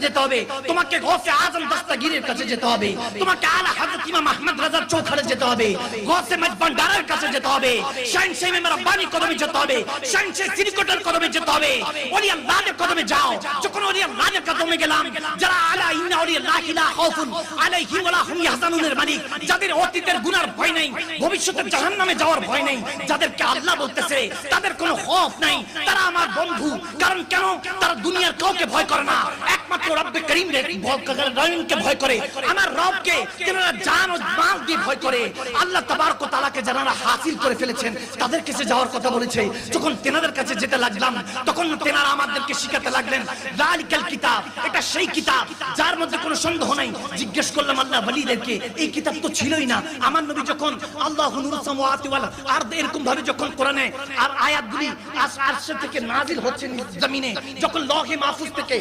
যেতে হবে, তোমাকে গৌসে আজম দস্তগীরের কাছে যেতে হবে, তোমাকে আলা হযরত ইমাম আহমদ রাজা চৌখারে যেতে হবে, গৌসে মজবান্ডারের কাছে যেতে হবে, শাহনশাহ ইমাম রাব্বানি কদমে যেতে হবে, শাহনশাহ সিরিকোটের কদমে যেতে হবে। ওলি আল্লাহর কদমে যাও। যখন ওলি আল্লাহর কদমে গেলাম, যারা আলা ইন্না ওলি আল্লাহ লা খাউফুন আলাইহিম ওয়া লা হুম ইয়াহজানুনের মালিক, যাদের অতীতের গুনার ভয় নাই, ভবিষ্যতের জাহান্নামে যাওয়ার ভয় নাই, যাদেরকে আল্লাহ বলতেছে তাদের কোনো খৌফ নাই, তারা আমার বন্ধু। কারণ কেন? তারা দুনিয়ার কাউকে ভয় করে না, একমাত্র রব্বে করিম রহিমকে ভয় করে, আমার রবকে। যারা জান ও মাল দিয়ে ভয় করে, আল্লাহ তাবারক ওয়া তাআলাকে যারা হাসিল করে ফেলেছেন তাদের কাছে যাওয়ার কথা বলেছে। যখন তেনাদের কাছে যেতে লাগলাম, তখন তেনারা আমাদেরকে শিখাতে লাগলেন যালিকাল কিতাব, এটা সেই কিতাব যার মধ্যে কোনো সন্দেহ নাই। জিজ্ঞেস করলাম আল্লাহ ওয়ালিদেরকে, এই কিতাব তো ছিলই না। আমার নবী যখন আল্লাহু নূরুস সামাওয়াতি ওয়াল আরদ এরকম ভাবে যখন কোরআনে আর আয়াতগুলি আরশ থেকে নাজিল হচ্ছে জমিনে, যখন লৌহে মাহফুজ থেকে